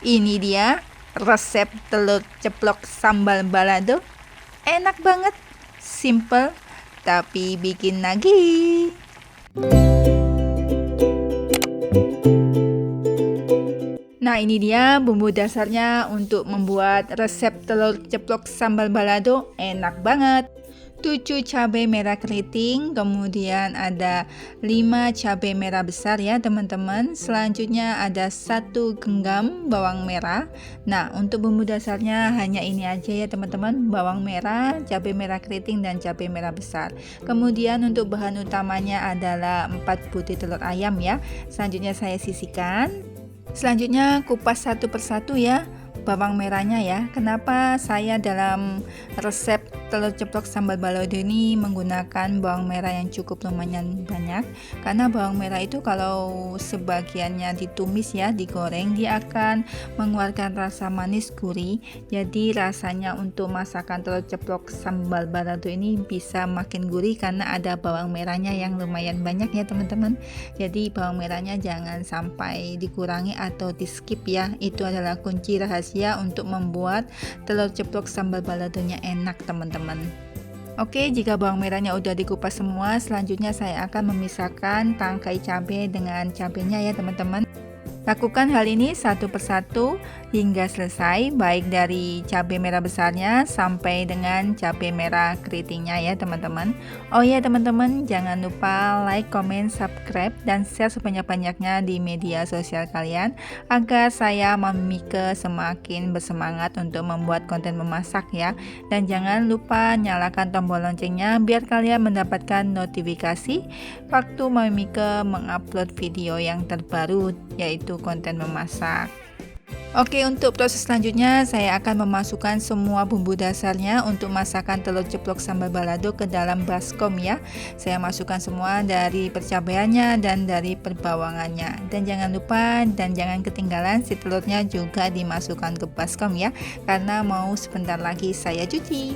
Ini dia resep telur ceplok sambal balado. Enak banget, simple, tapi bikin nagih. Nah, ini dia bumbu dasarnya untuk membuat resep telur ceplok sambal balado. Enak banget. 7 cabai merah keriting, kemudian ada 5 cabai merah besar ya teman-teman. Selanjutnya ada 1 genggam bawang merah. Nah, untuk bumbu dasarnya hanya ini aja ya teman-teman, bawang merah, cabai merah keriting, dan cabai merah besar. Kemudian untuk bahan utamanya adalah 4 butir telur ayam ya. Selanjutnya saya sisihkan. Selanjutnya kupas satu persatu ya bawang merahnya ya. Kenapa saya dalam resep telur ceplok sambal balado ini menggunakan bawang merah yang cukup lumayan banyak? Karena bawang merah itu kalau sebagiannya ditumis ya, digoreng, dia akan mengeluarkan rasa manis gurih. Jadi rasanya untuk masakan telur ceplok sambal balado ini bisa makin gurih karena ada bawang merahnya yang lumayan banyak ya teman-teman. Jadi bawang merahnya jangan sampai dikurangi atau di skip ya. Itu adalah kunci rahasia untuk membuat telur ceplok sambal baladonya enak teman-teman. Oke, jika bawang merahnya udah dikupas semua, selanjutnya saya akan memisahkan tangkai cabai dengan cabenya ya teman-teman. Lakukan hal ini satu persatu hingga selesai, baik dari cabai merah besarnya sampai dengan cabai merah keritingnya ya teman-teman. Oh ya teman-teman, jangan lupa like, comment, subscribe, dan share sebanyak-banyaknya di media sosial kalian agar saya Mike semakin bersemangat untuk membuat konten memasak ya. Dan jangan lupa nyalakan tombol loncengnya biar kalian mendapatkan notifikasi waktu Mike mengupload video yang terbaru, yaitu konten memasak. Oke, untuk proses selanjutnya saya akan memasukkan semua bumbu dasarnya untuk masakan telur ceplok sambal balado ke dalam baskom ya. Saya masukkan semua dari percabaiannya dan dari perbawangannya. Dan jangan lupa dan jangan ketinggalan si telurnya juga dimasukkan ke baskom ya, karena mau sebentar lagi saya cuci.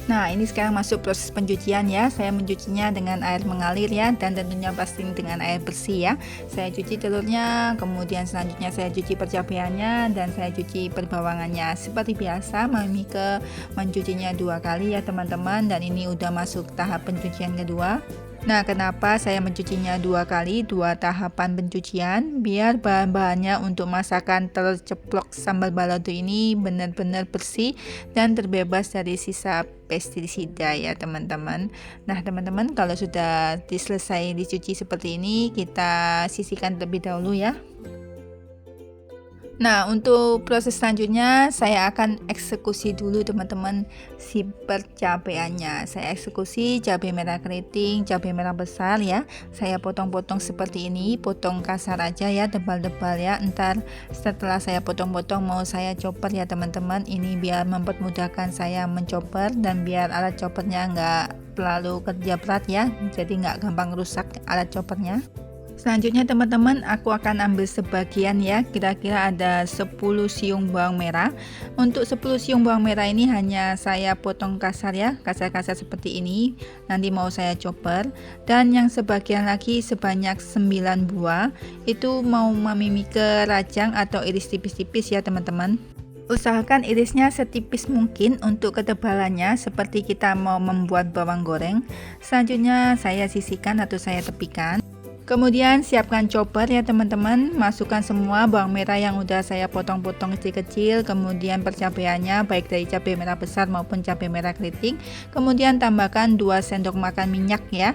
Nah, ini sekarang masuk proses pencucian ya. Saya mencucinya dengan air mengalir ya, dan tentunya pasti dengan air bersih ya. Saya cuci telurnya, kemudian selanjutnya saya cuci percabaiannya, dan saya cuci perbawangannya. Seperti biasa, Mike mencucinya 2 kali ya teman-teman, dan ini udah masuk tahap pencucian kedua. Nah, kenapa saya mencucinya 2 kali, 2 tahapan pencucian? Biar bahan-bahannya untuk masakan telur ceplok sambal balado ini benar-benar bersih dan terbebas dari sisa pestisida ya teman-teman. Nah teman-teman, kalau sudah selesai dicuci seperti ini, kita sisihkan terlebih dahulu ya. Nah, untuk proses selanjutnya saya akan eksekusi dulu teman-teman si percabaiannya. Saya eksekusi cabai merah keriting, cabai merah besar ya. Saya potong-potong seperti ini, potong kasar aja ya, tebal-tebal ya. Ntar setelah saya potong-potong mau saya chopper ya teman-teman. Ini biar mempermudahkan saya menchopper dan biar alat choppernya nggak terlalu kerja berat ya. Jadi nggak gampang rusak alat choppernya. Selanjutnya teman-teman, aku akan ambil sebagian ya, kira-kira ada 10 siung bawang merah. Untuk 10 siung bawang merah ini hanya saya potong kasar ya, kasar-kasar seperti ini. Nanti mau saya chopper. Dan yang sebagian lagi sebanyak 9 buah, itu mau Mike rajang atau iris tipis-tipis ya teman-teman. Usahakan irisnya setipis mungkin untuk ketebalannya, seperti kita mau membuat bawang goreng. Selanjutnya saya sisihkan atau saya tepikan. Kemudian siapkan chopper ya teman-teman, masukkan semua bawang merah yang udah saya potong-potong kecil-kecil, kemudian percabaiannya baik dari cabai merah besar maupun cabai merah keriting, kemudian tambahkan 2 sendok makan minyak ya.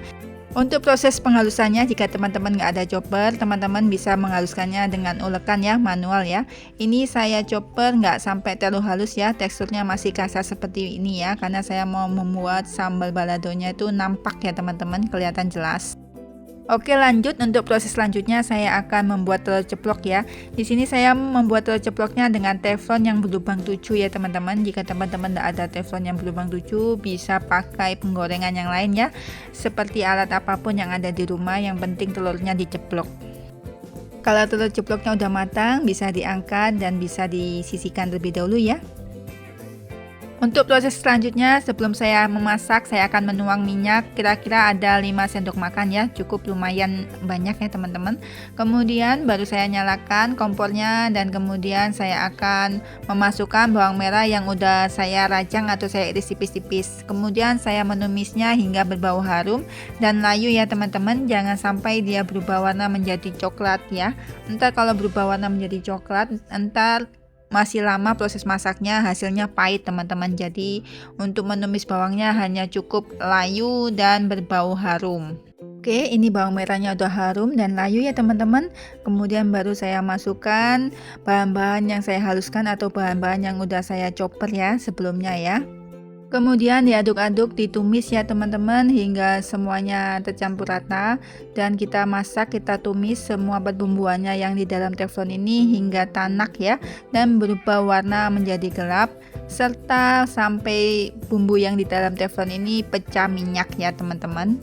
Untuk proses penghalusannya, jika teman-teman nggak ada chopper, teman-teman bisa menghaluskannya dengan ulekan ya, manual ya. Ini saya chopper nggak sampai terlalu halus ya, teksturnya masih kasar seperti ini ya, karena saya mau membuat sambal baladonya itu nampak ya teman-teman, kelihatan jelas. Oke, lanjut untuk proses selanjutnya saya akan membuat telur ceplok ya. Di sini saya membuat telur ceploknya dengan teflon yang berlubang 7 ya teman-teman. Jika teman-teman tidak ada teflon yang berlubang 7, bisa pakai penggorengan yang lain ya. Seperti alat apapun yang ada di rumah, yang penting telurnya diceplok. Kalau telur ceploknya udah matang, bisa diangkat dan bisa disisihkan terlebih dahulu ya. Untuk proses selanjutnya, sebelum saya memasak, saya akan menuang minyak, kira-kira ada 5 sendok makan ya, cukup lumayan banyak ya teman-teman. Kemudian baru saya nyalakan kompornya dan kemudian saya akan memasukkan bawang merah yang udah saya rajang atau saya iris tipis-tipis. Kemudian saya menumisnya hingga berbau harum dan layu ya teman-teman, jangan sampai dia berubah warna menjadi coklat ya. Ntar kalau berubah warna menjadi coklat, ntar masih lama proses masaknya, hasilnya pahit teman-teman. Jadi untuk menumis bawangnya hanya cukup layu dan berbau harum. Oke, ini bawang merahnya udah harum dan layu ya teman-teman. Kemudian baru saya masukkan bahan-bahan yang saya haluskan atau bahan-bahan yang udah saya chopper ya sebelumnya ya. Kemudian diaduk-aduk, ditumis ya teman-teman hingga semuanya tercampur rata, dan kita masak, kita tumis semua bumbuannya yang di dalam teflon ini hingga tanak ya dan berubah warna menjadi gelap, serta sampai bumbu yang di dalam teflon ini pecah minyak ya teman-teman.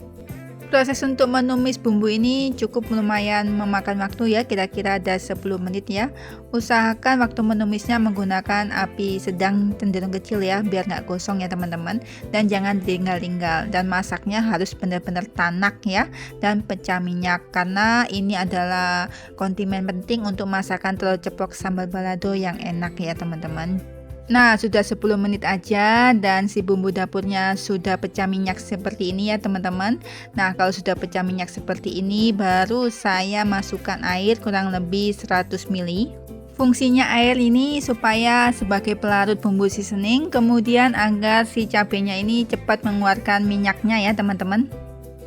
Proses untuk menumis bumbu ini cukup lumayan memakan waktu ya, kira-kira ada 10 menit ya. Usahakan waktu menumisnya menggunakan api sedang cenderung kecil ya, biar nggak gosong ya teman-teman. Dan jangan tinggal-tinggal, dan masaknya harus benar-benar tanak ya dan pecah minyak, karena ini adalah kondimen penting untuk masakan telur ceplok sambal balado yang enak ya teman-teman. Nah, sudah 10 menit aja dan si bumbu dapurnya sudah pecah minyak seperti ini ya teman-teman. Nah, kalau sudah pecah minyak seperti ini, baru saya masukkan air kurang lebih 100 ml. Fungsinya air ini supaya sebagai pelarut bumbu seasoning, kemudian agar si cabenya ini cepat mengeluarkan minyaknya ya teman-teman.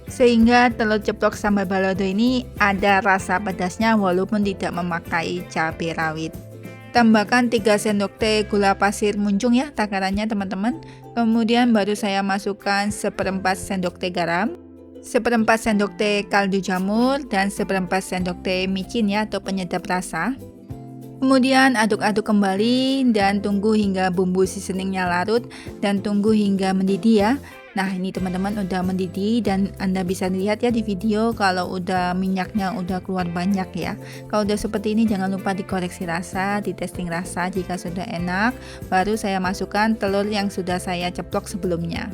Sehingga telur ceplok sambal balado ini ada rasa pedasnya walaupun tidak memakai cabai rawit. Tambahkan 3 sendok teh gula pasir muncung ya takarannya teman-teman. Kemudian baru saya masukkan 1/4 sendok teh garam, 1/4 sendok teh kaldu jamur, dan 1/4 sendok teh micin ya atau penyedap rasa. Kemudian aduk-aduk kembali dan tunggu hingga bumbu seasoningnya larut dan tunggu hingga mendidih ya. Nah, ini teman-teman udah mendidih dan Anda bisa lihat ya di video kalau udah minyaknya udah keluar banyak ya. Kalau udah seperti ini jangan lupa dikoreksi rasa, di testing rasa. Jika sudah enak, baru saya masukkan telur yang sudah saya ceplok sebelumnya.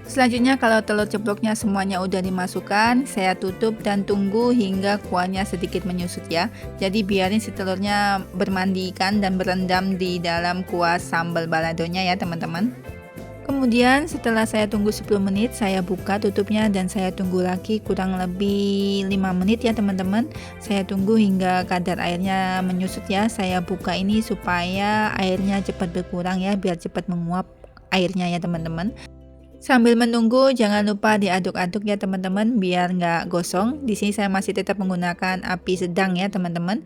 Selanjutnya kalau telur ceploknya semuanya udah dimasukkan, saya tutup dan tunggu hingga kuahnya sedikit menyusut ya. Jadi biarin si telurnya bermandikan dan berendam di dalam kuah sambal baladonya ya teman-teman. Kemudian setelah saya tunggu 10 menit, saya buka tutupnya dan saya tunggu lagi kurang lebih 5 menit ya teman-teman. Saya tunggu hingga kadar airnya menyusut ya. Saya buka ini supaya airnya cepat berkurang ya, biar cepat menguap airnya ya teman-teman. Sambil menunggu jangan lupa diaduk-aduk ya teman-teman biar nggak gosong. Di sini saya masih tetap menggunakan api sedang ya teman-teman.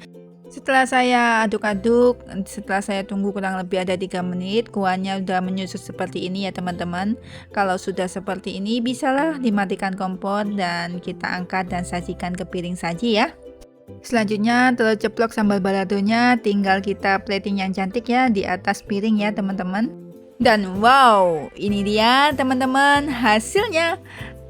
Setelah saya aduk-aduk, setelah saya tunggu kurang lebih ada 3 menit, kuahnya udah menyusut seperti ini ya teman-teman. Kalau sudah seperti ini, bisalah dimatikan kompor dan kita angkat dan sajikan ke piring saji ya. Selanjutnya telur ceplok sambal baladonya tinggal kita plating yang cantik ya di atas piring ya teman-teman. Dan wow, ini dia teman-teman hasilnya.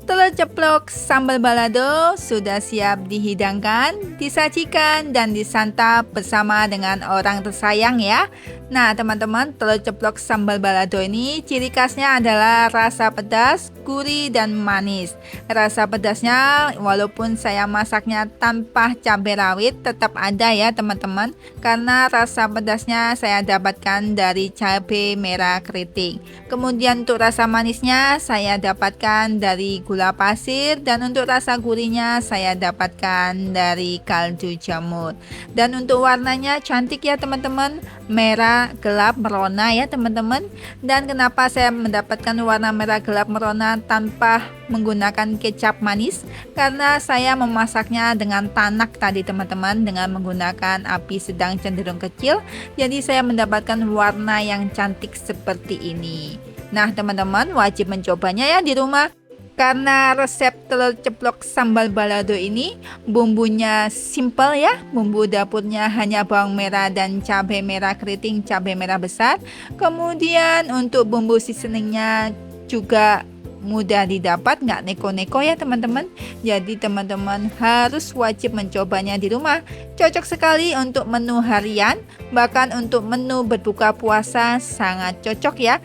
Telur ceplok sambal balado sudah siap dihidangkan, disajikan, dan disantap bersama dengan orang tersayang ya. Nah teman-teman, telur ceplok sambal balado ini ciri khasnya adalah rasa pedas, gurih, dan manis. Rasa pedasnya walaupun saya masaknya tanpa cabai rawit tetap ada ya teman-teman. Karena rasa pedasnya saya dapatkan dari cabai merah keriting. Kemudian untuk rasa manisnya saya dapatkan dari gula pasir, dan untuk rasa gurihnya saya dapatkan dari kaldu jamur. Dan untuk warnanya cantik ya teman-teman, merah gelap merona ya teman-teman. Dan kenapa saya mendapatkan warna merah gelap merona tanpa menggunakan kecap manis? Karena saya memasaknya dengan tanak tadi teman-teman, dengan menggunakan api sedang cenderung kecil. Jadi saya mendapatkan warna yang cantik seperti ini. Nah teman-teman wajib mencobanya ya di rumah. Karena resep telur ceplok sambal balado ini bumbunya simple ya, bumbu dapurnya hanya bawang merah dan cabai merah keriting, cabai merah besar. Kemudian untuk bumbu seasoningnya juga mudah didapat, nggak neko-neko ya teman-teman. Jadi teman-teman harus wajib mencobanya di rumah. Cocok sekali untuk menu harian, bahkan untuk menu berbuka puasa sangat cocok ya.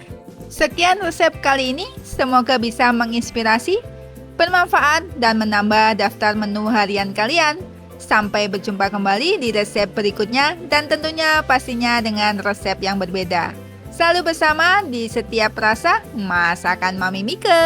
Sekian resep kali ini, semoga bisa menginspirasi, bermanfaat, dan menambah daftar menu harian kalian. Sampai berjumpa kembali di resep berikutnya dan tentunya pastinya dengan resep yang berbeda. Selalu bersama di setiap rasa masakan Mami Mika.